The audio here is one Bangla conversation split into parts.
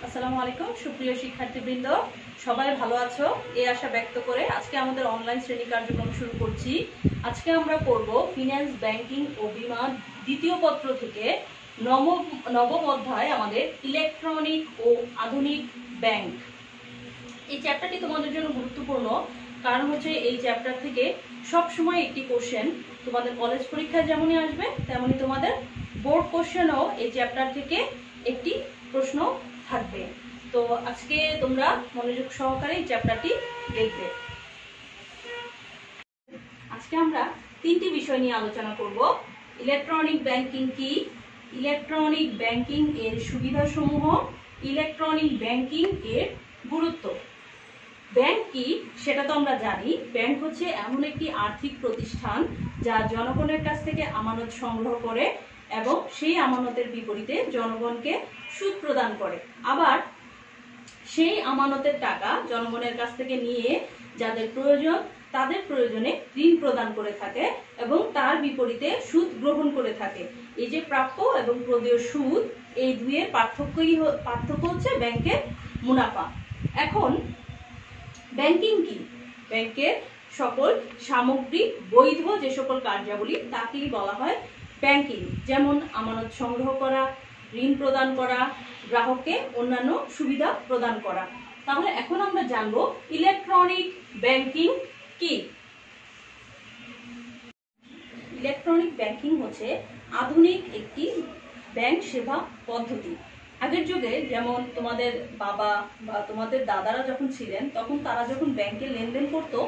আসসালামু আলাইকুম সুপ্রিয় শিক্ষার্থীবৃন্দ, সবাই ভালো আছো এই আশা ব্যক্ত করে আজকে আমাদের অনলাইন শ্রেণী কার্যক্রম শুরু করছি। আজকে আমরা করব ফিন্যান্স, ব্যাংকিং ও বীমা দ্বিতীয় পত্র থেকে নবম অধ্যায় আমাদের ইলেকট্রনিক ও আধুনিক ব্যাংক। এই চ্যাপ্টারটি তোমাদের জন্য গুরুত্বপূর্ণ, কারণ হচ্ছে এই চ্যাপ্টার থেকে সবসময় একটি কোশ্চেন তোমাদের কলেজ পরীক্ষায় যেমনই আসবে তেমনি তোমাদের বোর্ড কোশ্চেনও এই চ্যাপ্টার থেকে একটি প্রশ্ন থাকবে। তো আজকে তোমরা মনোযোগ সহকারে এই চ্যাপ্টারটি দেখবে। আজকে আমরা তিনটি বিষয় নিয়ে আলোচনা করব। ইলেকট্রনিক ব্যাংকিং কি, ইলেকট্রনিক ব্যাংকিং এর সুবিধাসমূহ, ইলেকট্রনিক ব্যাংকিং এর গুরুত্ব। ব্যাংক কি সেটা তো আমরা জানি। ব্যাংক হচ্ছে এমন একটি আর্থিক প্রতিষ্ঠান যা জনগণের কাছ থেকে আমানত সংগ্রহ করে এবং সেই আমানতের বিপরীতে জনগণকে সুদ প্রদান করে। আবার সেই আমানতের টাকা জনগণের কাছ থেকে নিয়ে যাদের প্রয়োজন তাদের প্রয়োজনে ঋণ প্রদান করে থাকে এবং তার বিপরীতে সুদ গ্রহণ করে থাকে। এই যে প্রাপ্য এবং প্রদেয় সুদ, এই দুইয়ের পার্থক্য হচ্ছে ব্যাংকের মুনাফা। এখন ব্যাংকিং কি? ব্যাংকের সকল সামগ্রিক বৈধ যে সকল কার্যাবলী তাকেই বলা হয় ব্যাংকিং। যেমন আমানত সংগ্রহ করা, ঋণ প্রদান করা, গ্রাহককে অন্যান্য সুবিধা প্রদান করা। তাহলে এখন আমরা জানবো ইলেকট্রনিক ব্যাংকিং কি। ইলেকট্রনিক ব্যাংকিং হচ্ছে আধুনিক একটি ব্যাংক সেবা পদ্ধতি। আগের যুগে যেমন তোমাদের বাবা বা তোমাদের দাদারা যখন ছিলেন তখন তারা যখন ব্যাংকে লেনদেন করতো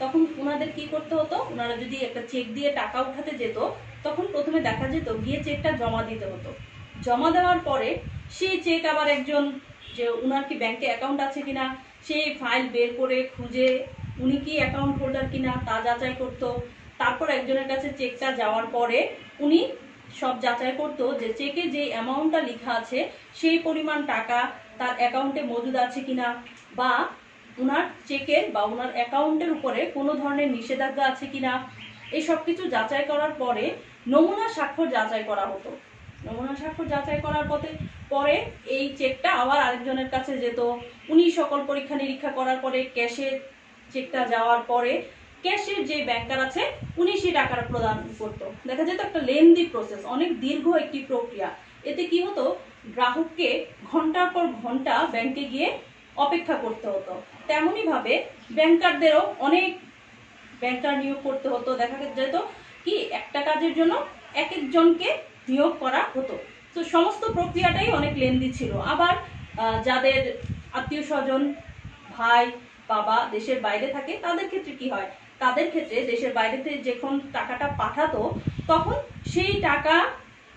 তখন ওনাদের কি করতে হতো, ওনারা যদি একটা চেক দিয়ে টাকা উঠাতে যেত তখন প্রথমে দেখা যেত গিয়ে চেকটা জমা দিতে হতো। জমা দেওয়ার পরে সেই চেক আবার একজন যে উনার কি ব্যাংকে অ্যাকাউন্ট আছে কিনা সেই ফাইল বের করে খুঁজে উনি কি অ্যাকাউন্ট হোল্ডার কিনা তা যাচাই করতো। তারপর একজনের কাছে চেকটা যাওয়ার পরে উনি সব যাচাই করতো যে চেকে যে অ্যামাউন্টটা লেখা আছে সেই পরিমাণ টাকা তার অ্যাকাউন্টে মজুদ আছে কিনা, বা উনার চেকের বা উনার অ্যাকাউন্টের উপরে কোনো ধরনের নিষেধাজ্ঞা আছে কিনা, এই সব কিছু যাচাই করার পরে নমুনা স্বাক্ষর যাচাই করা হতো। নমুনা স্বাক্ষর যাচাই করার পরে এই চেকটা আবার আরেকজনের কাছে যেত। উনি সকল পরীক্ষা নিরীক্ষা করার পরে ক্যাশের চেকটা যাওয়ার পরে ক্যাশের যে ব্যাংকার আছে উনি সেই টাকাটা প্রদান করতো। দেখা যেত একটা লেন্দি প্রসেস, অনেক দীর্ঘ একটি প্রক্রিয়া। এতে কি হতো, গ্রাহককে ঘন্টার পর ঘন্টা ব্যাংকে গিয়ে অপেক্ষা করতে হতো। তেমনি ভাবে ব্যাংকারদেরও অনেক ব্যাংকার নিয়োগ করতে হতো। দেখা যেত কি একটা কাজের জন্য এক একজনকে নিয়োগ করা হতো। তো সমস্ত প্রক্রিয়াটাই অনেক লেন্দি ছিল। আবার যাদের আত্মীয় স্বজন ভাই বাবা দেশের বাইরে থাকে তাদের ক্ষেত্রে কি হয়, তাদের ক্ষেত্রে দেশের বাইরেতে যখন টাকাটা পাঠাতো তখন সেই টাকা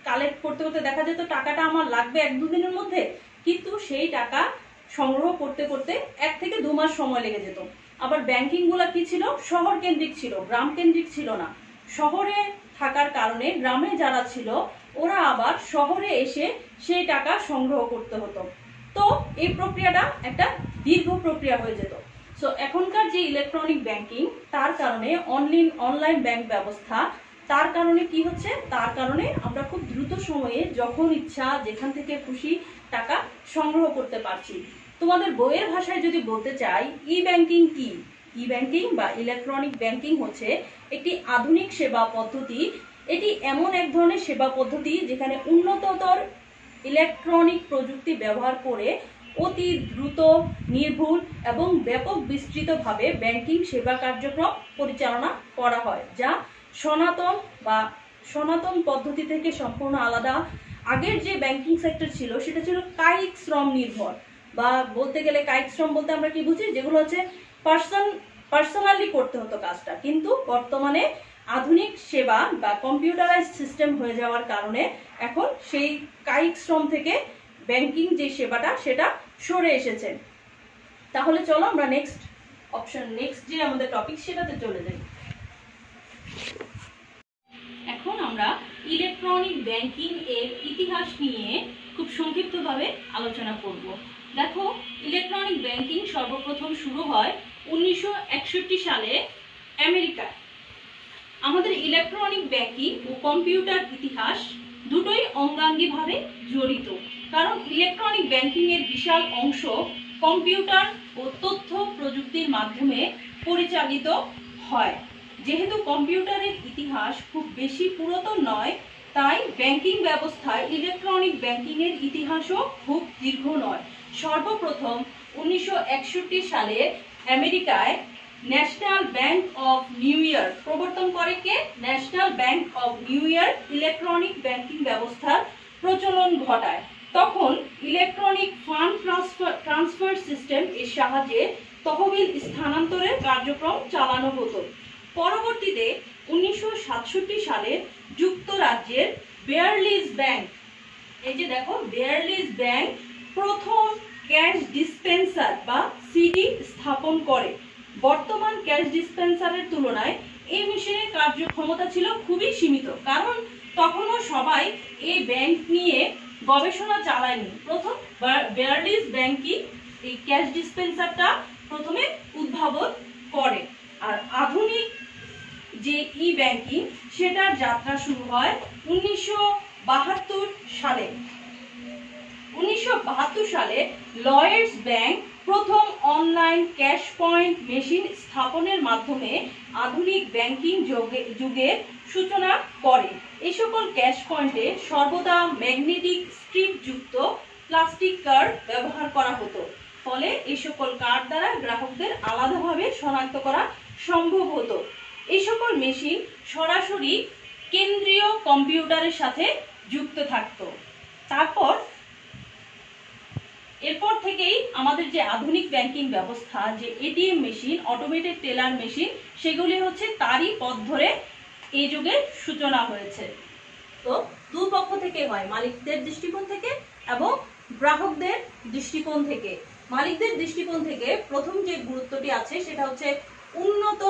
কালেক্ট করতে করতে দেখা যেত টাকাটা আমার লাগবে 1-2 দিনের মধ্যে, কিন্তু সেই টাকা সংগ্রহ করতে করতে 1 থেকে 2 মাস সময় লেগে যেত। আবার ব্যাংকিং গুলা কি ছিল, শহর কেন্দ্রিক ছিল, গ্রাম কেন্দ্রিক ছিল না। শহরে থাকার কারণে গ্রামে যারা ছিল ওরা আবার শহরে এসে সেই টাকা সংগ্রহ করতে হতো। তো এই প্রক্রিয়াটা একটা দীর্ঘ প্রক্রিয়া হয়ে যেত। সো এখনকার যে ইলেকট্রনিক ব্যাংকিং তার কারণে অনলাইন ব্যাংক ব্যবস্থা, তার কারণে কি হচ্ছে, তার কারণে আমরা খুব দ্রুত সময়ে যখন ইচ্ছা যেখান থেকে খুশি টাকা সংগ্রহ করতে পারছি। তোমাদের বইয়ের ভাষায় যদি বলতে চাই ই ব্যাংকিং কি, ই ব্যাংকিং বা ইলেকট্রনিক ব্যাংকিং হচ্ছে একটি আধুনিক সেবা পদ্ধতি। এটি এমন এক ধরনের সেবা পদ্ধতি যেখানে উন্নততর ইলেকট্রনিক প্রযুক্তি ব্যবহার করে অতি দ্রুত, নির্ভুল এবং ব্যাপক বিস্তৃতভাবে ব্যাংকিং সেবা কার্যক্রম পরিচালনা করা হয়, যা সনাতন পদ্ধতি থেকে সম্পূর্ণ আলাদা। আগের যে ব্যাংকিং সেক্টর ছিল সেটা ছিল কায়িক শ্রম নির্ভর, বা বলতে গেলে কায়িক শ্রম বলতে আমরা কি বুঝি, যেগুলো হচ্ছে পার্সোনালি করতে হতো কাজটা। কিন্তু বর্তমানে আধুনিক সেবা বা কম্পিউটারাইজড সিস্টেম হয়ে যাওয়ার কারণে এখন সেই কায়িক শ্রম থেকে ব্যাংকিং যে সেবাটা সেটা সরে এসেছে। তাহলে চলো আমরা নেক্সট যে আমাদের টপিক সেটাতে চলে যাই। এখন আমরা ইলেকট্রনিক ব্যাংকিং এর ইতিহাস নিয়ে খুব সংক্ষিপ্তভাবে আলোচনা করব। দেখো, ইলেকট্রনিক ব্যাংকিং সর্বপ্রথম শুরু হয় 1961 সালে আমেরিকায়। আমাদের ইলেকট্রনিক ব্যাংকিং ও কম্পিউটার ইতিহাস দুটোই অঙ্গাঙ্গিভাবে জড়িত। কারণ ইলেকট্রনিক ব্যাংকিং এর বিশাল অংশ কম্পিউটার ও তথ্য প্রযুক্তির মাধ্যমে পরিচালিত হয়। যেহেতু কম্পিউটারের ইতিহাস খুব বেশি পুরাতন নয়, তাই ব্যাংকিং ব্যবস্থায় ইলেকট্রনিক ব্যাংকিং এর ইতিহাসও খুব দীর্ঘ নয়। সর্বপ্রথম 1961 সালে আমেরিকায় National Bank of New York প্রবর্তন করে কে? National Bank of New York electronic banking ব্যবস্থার প্রচলন ঘটায়। তখন ইলেকট্রনিক ফান্ড ট্রান্সফার সিস্টেম এর সাহায্যে তহবিল স্থানান্তরের কার্যক্রম চালানো হতো। পরবর্তীতে 1967 সালে যুক্তরাজ্যের বেয়ারলিজ ব্যাংক, এই যে দেখো বেয়ারলিজ ব্যাংক প্রথম ক্যাশ ডিসপেন্সার বা সিডি স্থাপন করে। বর্তমান ক্যাশ ডিসপেন্সারের তুলনায় এই মেশিনের কার্যক্ষমতা ছিল খুবই সীমিত, কারণ তখনও সবাই এই ব্যাংক নিয়ে গবেষণা চালায়নি। প্রথম বেয়ারলিজ ব্যাংকই এই ক্যাশ ডিসপেন্সারটা প্রথমে উদ্ভাবন করে। আর আধুনিক যে ই ব্যাংকিং সেটার যাত্রা শুরু হয় 1972 সালে। 1972 সালে লয়েডস ব্যাংক প্রথম অনলাইন ক্যাশ পয়েন্ট মেশিন স্থাপনের মাধ্যমে আধুনিক ব্যাংকিং যুগের সূচনা করে। এই সকল ক্যাশ পয়েন্টে সর্বদা ম্যাগনেটিক স্ট্রিপ যুক্ত প্লাস্টিক কার্ড ব্যবহার করা হতো। ফলে এই সকল কার্ড দ্বারা গ্রাহকদের আলাদাভাবে শনাক্ত করা সম্ভব হতো। এই সকল মেশিন সরাসরি কেন্দ্রীয় কম্পিউটারের সাথে যুক্ত থাকতো। এরপর থেকেই আমাদের যে আধুনিক ব্যাংকিং ব্যবস্থা, যে ATM machine, automated teller machine, সেগুলি হচ্ছে তারই পথ ধরে এই যুগের সূচনা হয়েছে। তো দুই পক্ষ থেকে হয়, মালিকদের দৃষ্টিকোণ থেকে এবং গ্রাহকদের দৃষ্টিকোণ থেকে। মালিকদের দৃষ্টিকোণ থেকে প্রথম যে গুরুত্বটি আছে সেটা হচ্ছে উন্নত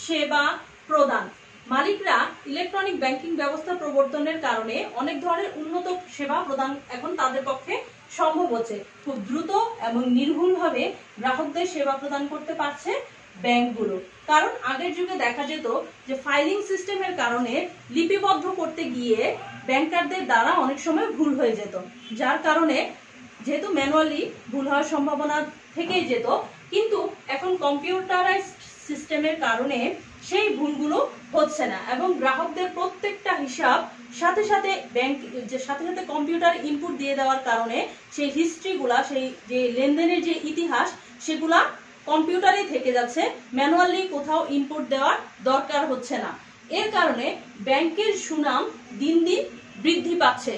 সেবা প্রদান। মালিকরা ইলেকট্রনিক ব্যাংকিং ব্যবস্থা প্রবর্তনের কারণে অনেক ধরনের উন্নত সেবা প্রদান এখন তাদের পক্ষে সম্ভব হচ্ছে। খুব দ্রুত এবং নির্ভুলভাবে গ্রাহকদের সেবা প্রদান করতে পারছে ব্যাংকগুলো। কারণ আগের যুগে দেখা যেত যে ফাইলিং সিস্টেমের কারণে লিপিবদ্ধ করতে গিয়ে ব্যাংকারদের দ্বারা অনেক সময় ভুল হয়ে যেত, যার কারণে যেহেতু ম্যানুয়ালি ভুল হওয়ার সম্ভাবনা থেকেই যেত, কিন্তু এখন কম্পিউটারাইজড সিস্টেমের কারণে সেই ভুলগুলো হচ্ছে না এবং গ্রাহকদের প্রত্যেকটা হিসাব সাথে সাথে কম্পিউটার ইনপুট দিয়ে দেওয়ার কারণে সেই হিস্ট্রিগুলা, সেই যে লেনদেনের যে ইতিহাস, সেগুলা কম্পিউটারে থেকে যাচ্ছে, ম্যানুয়ালি কোথাও ইনপুট দেওয়ার দরকার হচ্ছে না। এর কারণে ব্যাংকের সুনাম দিন দিন বৃদ্ধি পাচ্ছে।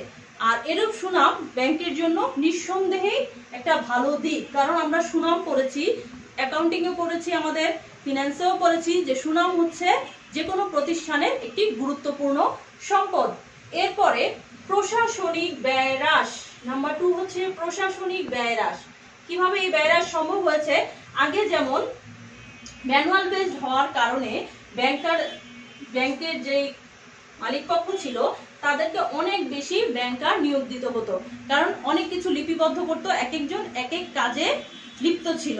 আর এরূপ সুনাম ব্যাংকের জন্য নিঃসন্দেহেই একটা ভালো দিক, কারণ আমরা সুনাম করেছি, অ্যাকাউন্টিংও করেছি, আমাদের ফিনান্সেও করেছি, যে সুনাম হচ্ছে যে কোনো প্রতিষ্ঠানের একটি গুরুত্বপূর্ণ সম্পদ। এরপরে প্রশাসনিক ব্যয় হ্রাস, নাম্বার 2 হচ্ছে প্রশাসনিক ব্যয় হ্রাস। কিভাবে এই ব্যয় হ্রাস সম্ভব হয়েছে? আগে যেমন ম্যানুয়াল বেসড হওয়ার কারণে ব্যাংকের যে মালিক পক্ষ ছিল তাদেরকে অনেক বেশি ব্যাংকার নিয়োগ দিতে হতো, কারণ অনেক কিছু লিপিবদ্ধ করতো, এক একজন এক এক কাজে লিপ্ত ছিল।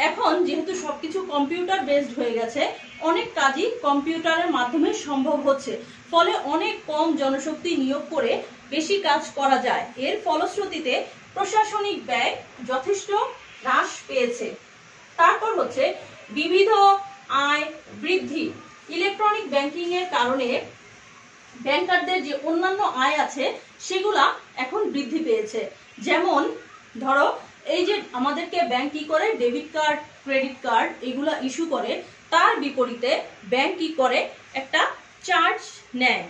এখন যেহেতু সবকিছু কম্পিউটার বেসড হয়ে গেছে, অনেক কাজই কম্পিউটারের মাধ্যমে সম্ভব হচ্ছে, ফলে অনেক কম জনশক্তি নিয়োগ করে বেশি কাজ করা যায়। এর ফলশ্রুতিতে প্রশাসনিক ব্যয় যথেষ্ট হ্রাস পেয়েছে। তারপর হচ্ছে বিবিধ আয় বৃদ্ধি। ইলেকট্রনিক ব্যাংকিং এর কারণে ব্যাংকারদের যে অন্যান্য আয় আছে সেগুলা এখন বৃদ্ধি পেয়েছে। যেমন ধরো এই যে আমাদেরকে ব্যাংক কি করে, ডেবিট কার্ড, ক্রেডিট কার্ড এগুলা ইস্যু করে, তার বিপরীতে ব্যাংক কি করে, একটা চার্জ নেয়।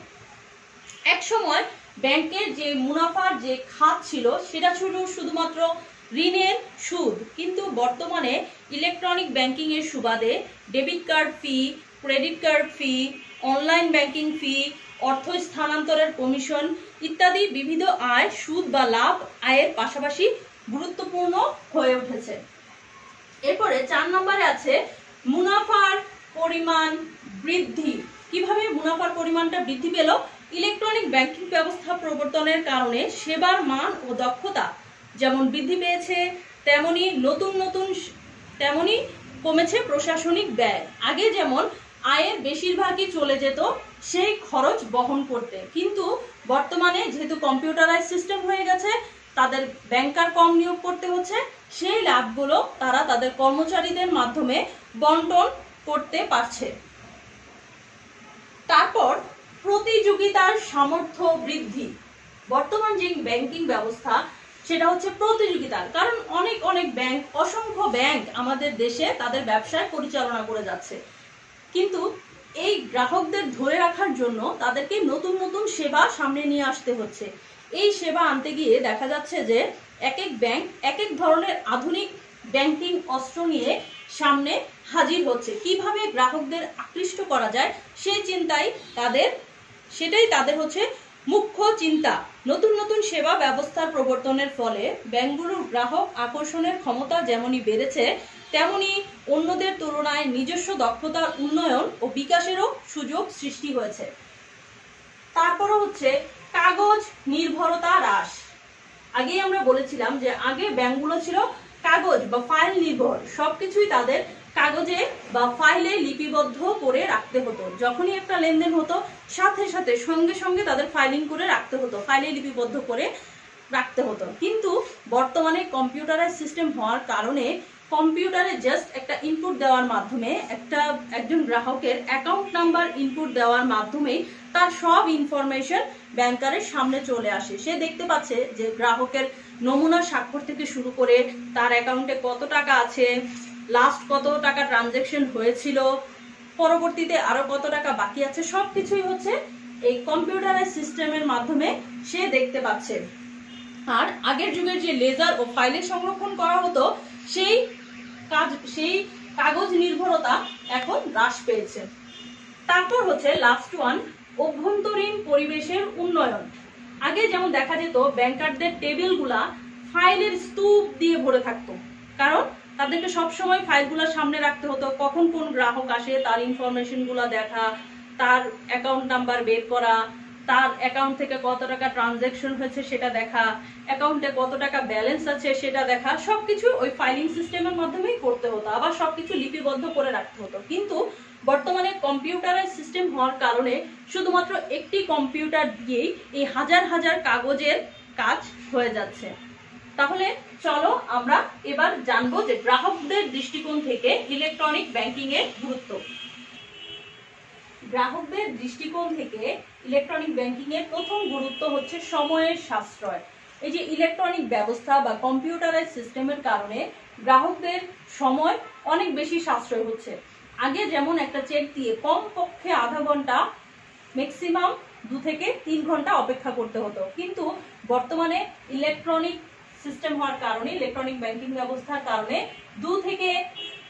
এক সময় ব্যাংকের যে মুনাফার যে খাত ছিল সেটা ছিল শুধুমাত্র ঋণের সুদ, কিন্তু বর্তমানে ইলেকট্রনিক ব্যাংকিং এর সুবাদে debit card fee, credit card fee, online banking fee, অর্থ স্থানান্তরের কমিশন ইত্যাদি বিবিধ আয়, সুদ বা লাভ আয়ের পাশাপাশি গুরুত্বপূর্ণ হয়ে উঠেছে। এরপরে 4 নম্বরে আছে মুনাফার পরিমাণ বৃদ্ধি। কিভাবে মুনাফার পরিমাণটা বৃদ্ধি পেল? ইলেকট্রনিক ব্যাংকিং ব্যবস্থা প্রবর্তনের কারণে সেবার মান ও দক্ষতা যেমন বৃদ্ধি পেয়েছে, তেমনি কমেছে প্রশাসনিক ব্যয়। আগে যেমন আয়ের বেশিরভাগই চলে যেত সেই খরচ বহন করতে, কিন্তু বর্তমানে যেহেতু কম্পিউটারাইজ সিস্টেম হয়ে গেছে, তাদের ব্যাংকার কম নিয়োগ করতে হচ্ছে, সেই লাভগুলো তারা তাদের কর্মচারীদের মাধ্যমে বন্টন করতে পারছে। তারপর প্রতিযোগিতার সামর্থ্য বৃদ্ধি। বর্তমান যে ব্যাংকিং ব্যবস্থা সেটা হচ্ছে প্রতিযোগিতার, কারণ অনেক অনেক ব্যাংক, অসংখ্য ব্যাংক আমাদের দেশে তাদের ব্যবসায় পরিচালনা করে যাচ্ছে, কিন্তু এই গ্রাহকদের ধরে রাখার জন্য তাদেরকে নতুন নতুন সেবা সামনে নিয়ে আসতে হচ্ছে। এই সেবা আনতে গিয়ে দেখা যাচ্ছে যে এক এক ব্যাংক এক এক ধরনের আধুনিক ব্যাংকিং অস্ত্র নিয়ে সামনে হাজির হচ্ছে। কিভাবে গ্রাহকদের আকৃষ্ট করা যায় সেই চিন্তাই তাদের হচ্ছে মুখ্য চিন্তা। নতুন নতুন সেবা ব্যবস্থার প্রবর্তনের ফলে ব্যাংকগুলোর গ্রাহক আকর্ষণের ক্ষমতা যেমনই বেড়েছে, তেমনি অন্যদের তুলনায় নিজস্ব দক্ষতার উন্নয়ন ও বিকাশেরও সুযোগ সৃষ্টি হয়েছে। তারপরে হচ্ছে কাগজ নির্ভরতা হ্রাস। আগেই আমরা বলেছিলাম যে আগে ব্যাংকগুলো ছিল কাগজ বা ফাইল নির্ভর, সবকিছুই তাদের কাগজে বা ফাইলে লিপিবদ্ধ করে রাখতে হতো। যখনই একটা লেনদেন হতো সাথে সাথে সঙ্গে সঙ্গে তাদের ফাইলিং করে রাখতে হতো, ফাইলে লিপিবদ্ধ করে রাখতে হতো। কিন্তু বর্তমানে কম্পিউটারাইজ সিস্টেম হওয়ার কারণে কম্পিউটারে জাস্ট একটা ইনপুট দেওয়ার মাধ্যমে, একজন গ্রাহকের অ্যাকাউন্ট নাম্বার ইনপুট দেওয়ার মাধ্যমে তার সব ইনফরমেশন ব্যাংকারের সামনে চলে আসে। সে দেখতে পাচ্ছে যে গ্রাহকের নমুনা স্বাক্ষর থেকে শুরু করে তার অ্যাকাউন্টে কত টাকা আছে, লাস্ট কত টাকা ট্রানজ্যাকশন হয়েছিল, পরবর্তীতে আরো কত টাকা বাকি আছে, সবকিছুই হচ্ছে এই কম্পিউটারাইজ সিস্টেমের মাধ্যমে সে দেখতে পাচ্ছে। আর আগের যুগের যে লেজার ও ফাইলে সংরক্ষণ করা হতো সেই কাগজ নির্ভরতা এখন হ্রাস পেয়েছে। তারপর হচ্ছে লাস্ট ওয়ান, অভ্যন্তরীণ পরিবেশের উন্নয়ন। আগে যেমন দেখা যেত ব্যাংকারদের টেবিলগুলা ফাইলের স্তূপ দিয়ে ভরে থাকতো, কারণ তাদেরকে সবসময় ফাইলগুলো সামনে রাখতে হতো, কখন কোন গ্রাহক আসে তার ইনফরমেশন গুলা দেখা, তার অ্যাকাউন্ট নাম্বার বের করা, তার অ্যাকাউন্ট থেকে কত টাকা ট্রানজ্যাকশন হয়েছে সেটা দেখা, অ্যাকাউন্টে কত টাকা ব্যালেন্স আছে সেটা দেখা, সবকিছু ওই ফাইলিং সিস্টেমের মাধ্যমেই করতে হতো, আবার সবকিছু লিপিবদ্ধ করে রাখতে হতো। কিন্তু বর্তমানে কম্পিউটারাইজ সিস্টেম হওয়ার কারণে শুধুমাত্র একটি কম্পিউটার দিয়েই এই হাজার হাজার কাগজের কাজ হয়ে যাচ্ছে। তাহলে চলো আমরা এবার জানবো যে গ্রাহকদের দৃষ্টিকোণ থেকে ইলেকট্রনিক ব্যাংকিং এর গুরুত্ব। গ্রাহকদের দৃষ্টিকোণ থেকে ইলেকট্রনিক ব্যাংকিং এর প্রথম গুরুত্ব হচ্ছে সময়ের সাশ্রয়। এই যে ইলেকট্রনিক ব্যবস্থা বা কম্পিউটারাইজ সিস্টেমের কারণে গ্রাহকদের সময় অনেক বেশি সাশ্রয় হচ্ছে। আগে যেমন একটা চেক দিয়ে কমপক্ষে আধা ঘন্টা, ম্যাক্সিমাম 2 থেকে 3 ঘন্টা অপেক্ষা করতে হতো, কিন্তু বর্তমানে ইলেকট্রনিক সিস্টেম হওয়ার কারণে, ইলেকট্রনিক ব্যাংকিং ব্যবস্থার কারণে 2 থেকে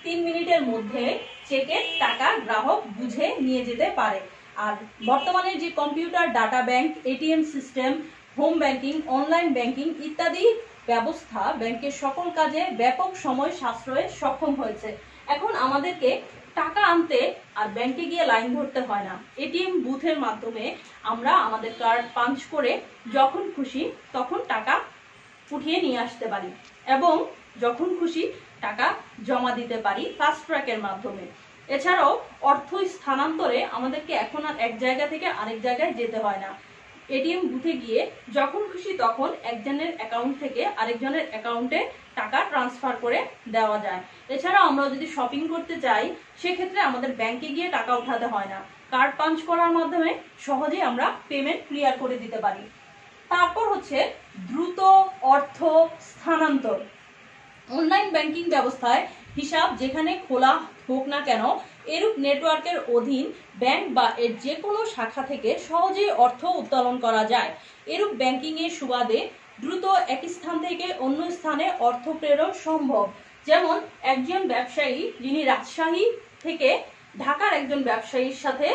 3 মিনিটের মধ্যে চেকের টাকা গ্রাহক বুঝে নিয়ে যেতে পারে। আর বর্তমানে যে computer, data bank, ATM system, home banking, online banking ইত্যাদি ব্যবস্থা ব্যাংকের সকল কাজে ব্যাপক সময় সাশ্রয়ে সক্ষম হয়েছে। এখন আমাদেরকে টাকা আনতে আর ব্যাংকে গিয়ে লাইন ধরতে হয় না। এটিএম বুথের মাধ্যমে আমরা আমাদের কার্ড পাঞ্চ করে যখন খুশি তখন টাকা উঠিয়ে নিয়ে আসতে পারি এবং যখন খুশি টাকা জমা দিতে পারি ফাস্ট ট্র্যাকের মাধ্যমে। এছাড়াও অর্থ স্থানান্তরে আমাদেরকে এখন আর এক জায়গা থেকে আরেক জায়গায় যেতে হয় না। এটিএম বুথে গিয়ে যখন খুশি তখন একজনের অ্যাকাউন্ট থেকে আরেকজনের অ্যাকাউন্টে টাকা ট্রান্সফার করে দেওয়া যায়। এছাড়াও আমরা যদি শপিং করতে চাই সেক্ষেত্রে আমাদের ব্যাংকে গিয়ে টাকা উঠাতে হয় না, কার্ড পাঞ্চ করার মাধ্যমে সহজেই আমরা পেমেন্ট ক্লিয়ার করে দিতে পারি। তারপর হচ্ছে দ্রুত অর্থ স্থানান্তর। অনলাইন ব্যাংকিং ব্যবস্থায় হিসাব যেখানে খোলা হোক না কেন এরূপ নেটওয়ার্কের অধীন ব্যাংক বা এর যে কোনো শাখা থেকে সহজেই অর্থ উত্তোলন করা যায়। এরূপ ব্যাংকিং এর সুবাদে দ্রুত এক স্থান থেকে অন্য স্থানে অর্থ প্রেরণ সম্ভব। যেমন একজন ব্যবসায়ী যিনি রাজশাহী থেকে ঢাকার একজন ব্যবসায়ীর সাথে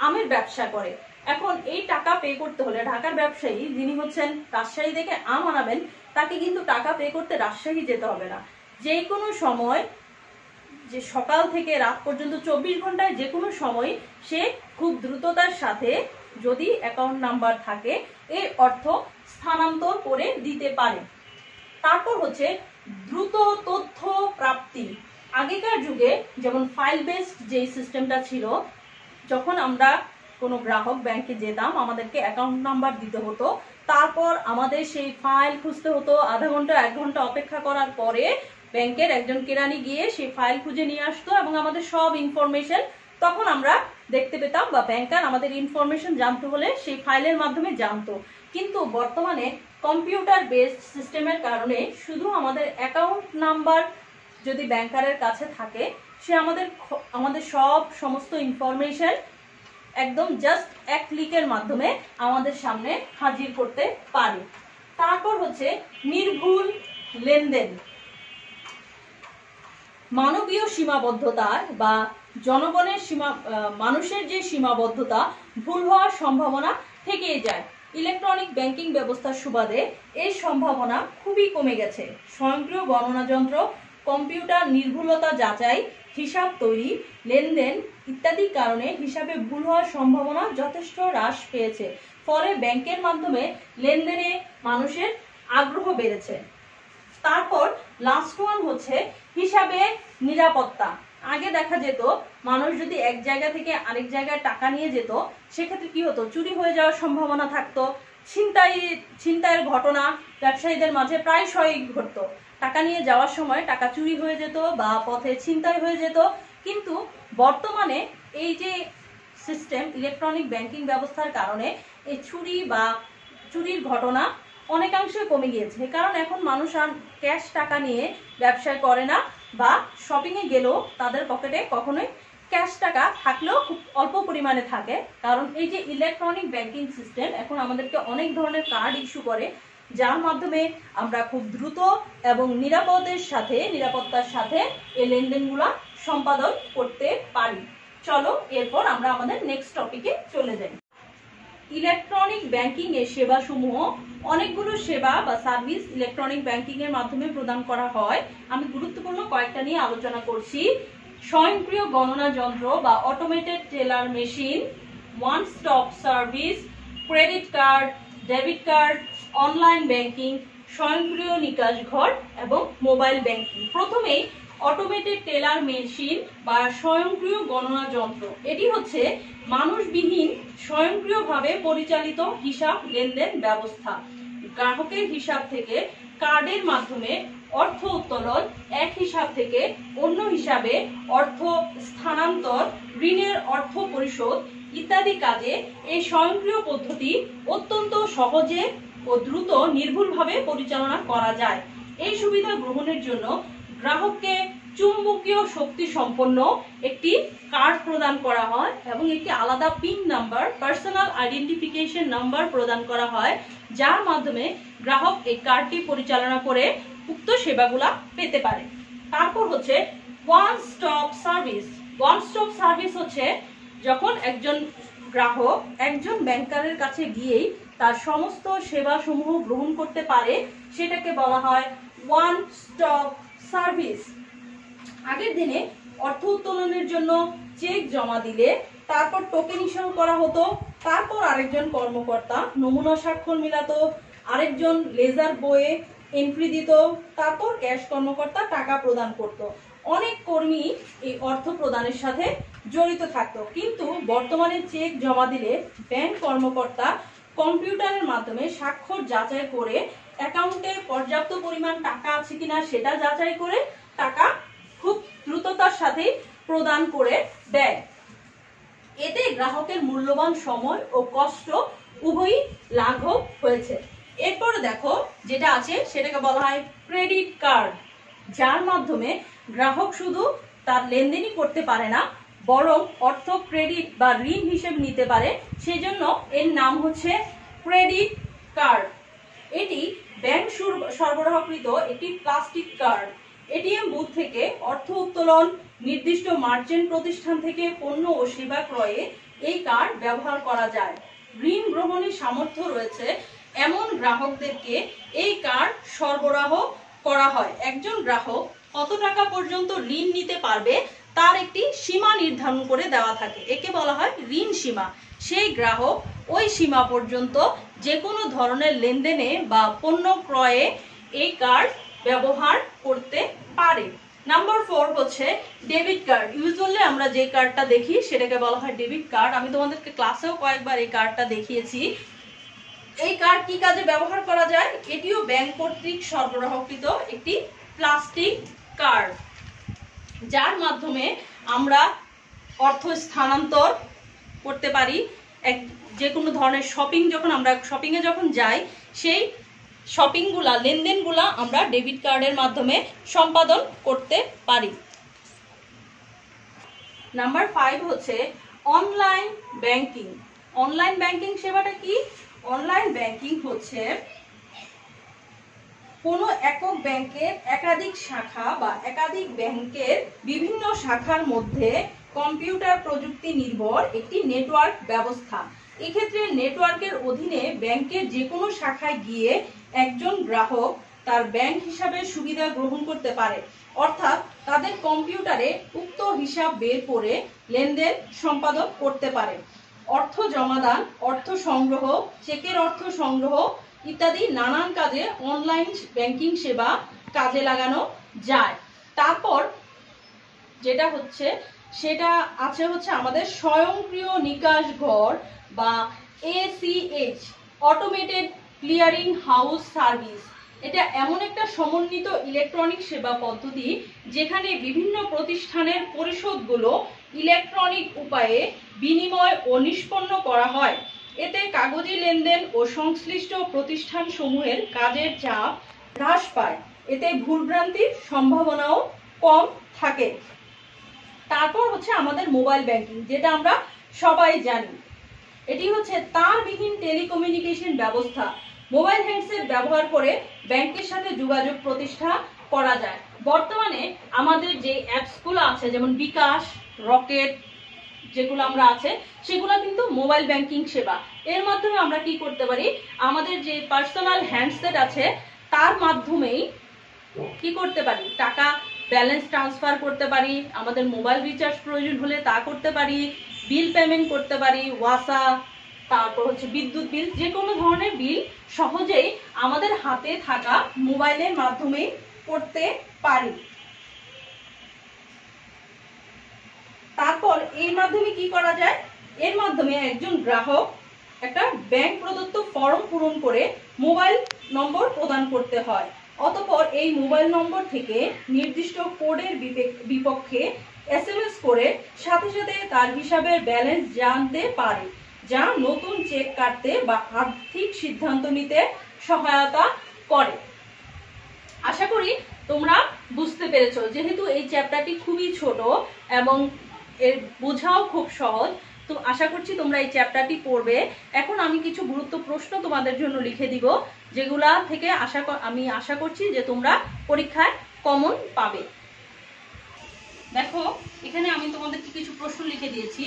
আমের ব্যবসা করে, এখন এই টাকা পে করতে হলে ঢাকার ব্যবসায়ী যিনি হচ্ছেন রাজশাহী থেকে আম আনাবেন তাকে কিন্তু টাকা পে করতে রাজশাহী যেতে হবে না। যে কোনো সময়, যে সকাল থেকে রাত পর্যন্ত 24 ঘন্টায় যে কোনো সময় সে খুব দ্রুততার সাথে যদি অ্যাকাউন্ট নাম্বার থাকে এই অর্থ স্থানান্তর করে দিতে পারে। তারপর হচ্ছে দ্রুত তথ্য প্রাপ্তি। আগেকার যুগে যেমন ফাইল বেসড যে সিস্টেমটা ছিল, যখন আমরা কোনো গ্রাহক ব্যাংকে যেতাম আমাদেরকে অ্যাকাউন্ট নাম্বার দিতে হতো, তারপর আমাদের সেই ফাইল খুঁজতে হতো, আধা ঘন্টা 1 ঘন্টা অপেক্ষা করার পরে ব্যাংকের একজন কেরানি গিয়ে সেই ফাইল খুঁজে নিয়ে আসতো এবং আমাদের সব ইনফরমেশন তখন আমরা দেখতে পেতাম, বা ব্যাংকার আমাদের ইনফরমেশন জানতে হলে সেই ফাইলের মাধ্যমে জানতো। কিন্তু বর্তমানে কম্পিউটার বেসড সিস্টেমের কারণে শুধু আমাদের অ্যাকাউন্ট নাম্বার যদি ব্যাংকারের কাছে থাকে, সে আমাদের সমস্ত ইনফরমেশন একদম জাস্ট এক ক্লিকের মাধ্যমে আমাদের সামনে হাজির করতে পারে। তারপর হচ্ছে নির্ভুল লেনদেন। মানবীয় সীমাবদ্ধতার বা জনগণের মানুষের যে সীমাবদ্ধতা, ভুল হওয়ার সম্ভাবনা থেকেই যায়। ইলেকট্রনিক ব্যাংকিং ব্যবস্থার সুবাদে এই সম্ভাবনা খুবই কমে গেছে। স্বয়ংক্রিয় গণনা যন্ত্র, কম্পিউটার নির্ভুলতা যাচাই, হিসাব তৈরি, লেনদেন ইত্যাদি কারণে হিসাবে ভুল হওয়ার সম্ভাবনা যথেষ্ট হ্রাস পেয়েছে। ফলে ব্যাংকের মাধ্যমে লেনদেনে মানুষের আগ্রহ বেড়েছে। তারপর লাস্ট ওয়ান হচ্ছে হিসাবে নিরাপত্তা। আগে দেখা যেত মানুষ যদি এক জায়গা থেকে আরেক জায়গায় টাকা নিয়ে যেত, সেক্ষেত্রে কি হতো, চুরি হয়ে যাওয়ার সম্ভাবনা থাকতো। ছিনতাইয়ের ঘটনা ব্যবসায়ীদের মাঝে প্রায়শই ঘটতো। টাকা নিয়ে যাওয়ার সময় টাকা চুরি হয়ে যেত বা পথে ছিনতাই হয়ে যেত। কিন্তু বর্তমানে এই যে সিস্টেম, ইলেকট্রনিক ব্যাংকিং ব্যবস্থার কারণে এই চুরির ঘটনা অনেকাংশে কমে গিয়েছে। কারণ এখন মানুষ আর ক্যাশ টাকা নিয়ে ব্যবসা করে না, বা শপিংয়ে গেলেও তাদের পকেটে কখনোই ক্যাশ টাকা থাকলেও খুব অল্প পরিমাণে থাকে। কারণ এই যে ইলেকট্রনিক ব্যাংকিং সিস্টেম এখন আমাদেরকে অনেক ধরনের কার্ড ইস্যু করে, যার মাধ্যমে আমরা খুব দ্রুত এবং নিরাপত্তার সাথে এই লেনদেনগুলো সম্পাদন করতে পারি। চলো এরপর আমরা আমাদের নেক্সট টপিকে চলে যাই। ইলেকট্রনিক ব্যাংকিং এর সেবাসমূহ, অনেকগুলো সেবা বা সার্ভিস ইলেকট্রনিক ব্যাংকিং এর মাধ্যমে প্রদান করা হয়। আমি গুরুত্বপূর্ণ কয়েকটা নিয়ে আলোচনা করছি। স্বয়ংক্রিয় গণনা যন্ত্র বা automated teller machine, one stop service, credit card, debit card, online banking, স্বয়ংক্রিয় নিকাশ ঘর এবং মোবাইল ব্যাংকিং। প্রথমেই অটোমেটেড টেলার মেশিন বা স্বয়ংক্রিয় গণনা যন্ত্র। এটি হচ্ছে মানুষবিহীন স্বয়ংক্রিয়ভাবে পরিচালিত হিসাব লেনদেন ব্যবস্থা। গ্রাহকের হিসাব থেকে কার্ডের মাধ্যমে অর্থ উত্তোলন, এক হিসাব থেকে অন্য হিসাবে অর্থ স্থানান্তর, ঋণের অর্থ পরিশোধ ইত্যাদি কাজে এই স্বয়ংক্রিয় পদ্ধতি অত্যন্ত সহজে ও দ্রুত নির্ভুলভাবে পরিচালনা করা যায়। এই সুবিধা গ্রহণের জন্য গ্রাহককে চুম্বকীয় শক্তি সম্পন্ন একটি কার্ড প্রদান করা হয় এবং একটি আলাদা pin number, personal identification number প্রদান করা হয়, যার মাধ্যমে গ্রাহক এই কার্ডটি পরিচালনা করে উক্ত সেবাগুলা পেতে পারে। তারপর হচ্ছে one stop service. One stop service হচ্ছে যখন একজন গ্রাহক একজন ব্যাংকারের কাছে গিয়েই তার সমস্ত সেবা সমূহ গ্রহণ করতে পারে, সেটাকে বলা হয় ওয়ান স্টপ সার্ভিস। আগের দিনে অর্থ উত্তোলনের জন্য চেক জমা দিলে তারপর টোকেন ইস্যু করা হতো, তারপর আরেকজন কর্মকর্তা নমুনা স্বাক্ষর মিলাতো, আরেকজন লেজার বইয়ে এন্ট্রি দিত, তারপর ক্যাশ কর্মকর্তা টাকা প্রদান করত। অনেক কর্মী এই অর্থ প্রদানের সাথে জড়িত থাকতো। কিন্তু বর্তমানে চেক জমা দিলে ব্যাংক কর্মকর্তা কম্পিউটারের মাধ্যমে স্বাক্ষর যাচাই করে অ্যাকাউন্টে পর্যাপ্ত পরিমাণ টাকা আছে কিনা সেটা যাচাই করে টাকা খুব দ্রুততার সাথে প্রদান করে দেয়। এতে গ্রাহকের মূল্যবান সময় ও কষ্ট উভয়ই লাঘব হয়েছে। এরপর দেখো যেটা আছে সেটাকে বলা হয় ক্রেডিট কার্ড, যার মাধ্যমে গ্রাহক শুধু তার লেনদেনই করতে পারে না, বরং অর্থ ক্রেডিট বা ঋণ হিসেবে নিতে পারে। সেজন্য এর নাম হচ্ছে ক্রেডিট কার্ড। এটি ব্যাংক সরবরাহকৃত একটি প্লাস্টিক কার্ড। এটিএম বুথ থেকে অর্থ উত্তোলন, নির্দিষ্ট মার্চেন্ট প্রতিষ্ঠান থেকে পণ্য ও সেবা ক্রয়ে এই কার্ড ব্যবহার করা যায়। ঋণ গ্রহণের সামর্থ্য রয়েছে এমন গ্রাহকদেরকে এই কার্ড সরবরাহ করা হয়। একজন গ্রাহক কত টাকা পর্যন্ত ঋণ নিতে পারবে তার একটি সীমা নির্ধারণ করে দেওয়া থাকে, একে বলা হয় ঋণ সীমা। সেই গ্রাহক ওই সীমা পর্যন্ত যে কোনো ধরনের লেনদেনে বা পণ্য ক্রয়ে এই কার্ড ব্যবহার করতে পারে। নাম্বার 4 হচ্ছে ডেবিট কার্ড। ইউজুয়ালি আমরা যে কার্ডটা দেখি সেটাকে বলা হয় ডেবিট কার্ড। আমি তোমাদেরকে ক্লাসেও কয়েকবার এই কার্ডটা দেখিয়েছি। এই কার্ড কি কাজে ব্যবহার করা যায়? এটিও ব্যাংক কর্তৃক সরবরাহকৃত একটি প্লাস্টিক কার্ড, যার মাধ্যমে আমরা অর্থ স্থানান্তর করতে পারি। যে কোনো ধরনের শপিং যখন আমরা শপিংয়ে যখন যাই, সেই শপিংগুলা লেনদেনগুলা আমরা ডেবিট কার্ডের মাধ্যমে সম্পাদন করতে পারি। নাম্বার 5 হচ্ছে অনলাইন ব্যাংকিং। অনলাইন ব্যাংকিং সেবাটা কি? অনলাইন ব্যাংকিং হচ্ছে কোনো একক ব্যাংকের একাধিক শাখা বা একাধিক ব্যাংকের বিভিন্ন শাখার মধ্যে কম্পিউটার প্রযুক্তি নির্ভর একটি নেটওয়ার্ক ব্যবস্থা। এক্ষেত্রে নেটওয়ার্কের অধীনে ব্যাংকের যে কোনো শাখায় গিয়ে একজন গ্রাহক তার ব্যাংক হিসাবের সুবিধা গ্রহণ করতে পারে, অর্থাৎ তাদের কম্পিউটারে উক্ত হিসাব বের করে লেনদেন সম্পাদন করতে পারে। অর্থ জমাদান, অর্থ সংগ্রহ, চেকের অর্থ সংগ্রহ ইত্যাদি নানান কাজে অনলাইন ব্যাংকিং সেবা কাজে লাগানো যায়। তারপর যেটা হচ্ছে সেটা আছে হচ্ছে আমাদের স্বয়ংক্রিয় নিকাশ ঘর বা ACH, automated clearing house service. এটা এমন একটা সমন্বিত ইলেকট্রনিক সেবা পদ্ধতি যেখানে বিভিন্ন প্রতিষ্ঠানের পরিশোধগুলো ইলেকট্রনিক উপায়ে বিনিময় ও নিষ্পন্ন করা হয়। এতে কাগজি লেনদেন ও সংশ্লিষ্ট প্রতিষ্ঠান সমূহের কাজের চাপ হ্রাস পায়। এতে ভুলভ্রান্তির সম্ভাবনাও কম থাকে। তারপর হচ্ছে আমাদের মোবাইল ব্যাংকিং, যেটা আমরা সবাই জানি। এটি হচ্ছে তারবিহীন টেলিকমিউনিকেশন ব্যবস্থা। মোবাইল হ্যান্ডসেট ব্যবহার করে ব্যাংকের সাথে যোগাযোগ প্রতিষ্ঠা করা যায়। বর্তমানে আমাদের যে অ্যাপসগুলো আছে, যেমন বিকাশ, রকেট, যেগুলো আমরা আছে সেগুলো কিন্তু মোবাইল ব্যাংকিং সেবা। এর মাধ্যমে আমরা কি করতে পারি? আমাদের যে পার্সোনাল হ্যান্ডসেট আছে তার মাধ্যমেই কি করতে পারি? টাকা ব্যালেন্স ট্রান্সফার করতে পারি, আমাদের মোবাইল রিচার্জ প্রয়োজন হলে তা করতে পারি, বিল পেমেন্ট করতে পারি, ওয়াসা, তারপর হচ্ছে বিদ্যুৎ বিল, যে কোনো ধরনের বিল সহজেই আমাদের হাতে থাকা মোবাইলের মাধ্যমে করতে পারি। তারপর এর মাধ্যমে কি করা যায়? এর মাধ্যমে একজন গ্রাহক একটা ব্যাংক প্রদত্ত ফর্ম পূরণ করে মোবাইল নম্বর প্রদান করতে হয়। অতঃপর এই মোবাইল নম্বর থেকে নির্দিষ্ট কোডের বিপক্ষে SMS করে সাথে সাথে তার হিসাবের ব্যালেন্স জানতে পারে, যা নতুন চেক কাটতে বা আর্থিক সিদ্ধান্ত নিতে সহায়তা করে। আশা করি তোমরা বুঝতে পেরেছো। যেহেতু এই চ্যাপ্টারটি খুবই ছোট এবং এর বোঝাও খুব সহজ, তো আশা করছি তোমরা এই চ্যাপ্টারটি পড়বে। এখন আমি কিছু গুরুত্বপূর্ণ প্রশ্ন তোমাদের জন্য লিখে দিব, যেগুলা থেকে আমি আশা করছি যে তোমরা পরীক্ষায় কমন পাবে। দেখো, এখানে আমি তোমাদেরকে কিছু প্রশ্ন লিখে দিয়েছি।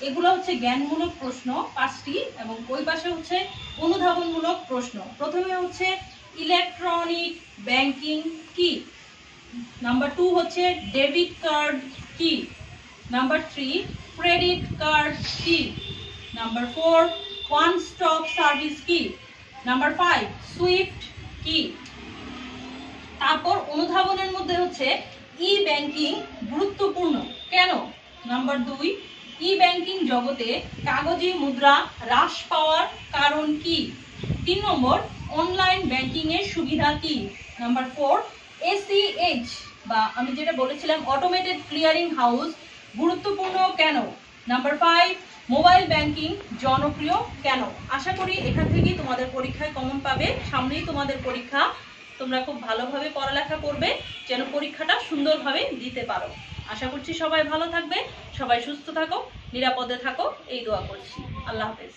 এগুলো হচ্ছে জ্ঞানমূলক প্রশ্ন 5টি, এবং ওই পাশে হচ্ছে অনুধাবনমূলক প্রশ্ন। প্রথমে হচ্ছে ইলেকট্রনিক ব্যাংকিং কি? নাম্বার 2 হচ্ছে ডেবিট কার্ড কি? নাম্বার 3 ক্রেডিট কার্ড কি? নাম্বার 4 ওয়ান স্টপ সার্ভিস কি? নাম্বার 5 সুইফট কি? তারপর অনুধাবনের মধ্যে হচ্ছে ই ব্যাংকিং গুরুত্বপূর্ণ কেন? নাম্বার 2 ই ব্যাংকিং জগতে কাগজি মুদ্রা হ্রাস পাওয়ার কারণ কি? 3 নম্বর অনলাইন ব্যাংকিং এর সুবিধা কি? নাম্বার 4 ACH বা আমি যেটা বলেছিলাম অটোমেটেড ক্লিয়ারিং হাউস গুরুত্বপূর্ণ কেন? নাম্বার 5 মোবাইল ব্যাংকিং জনপ্রিয় কেন? আশা করি এখান থেকেই তোমাদের পরীক্ষায় কমন পাবে। সামনেই তোমাদের পরীক্ষা, তোমরা খুব ভালোভাবে পড়ালেখা করবে যেন পরীক্ষাটা সুন্দরভাবে দিতে পারো। আশা করছি সবাই ভালো থাকবে, সবাই সুস্থ থাকো, নিরাপদে থাকো, এই দোয়া করছি। আল্লাহ হাফেজ।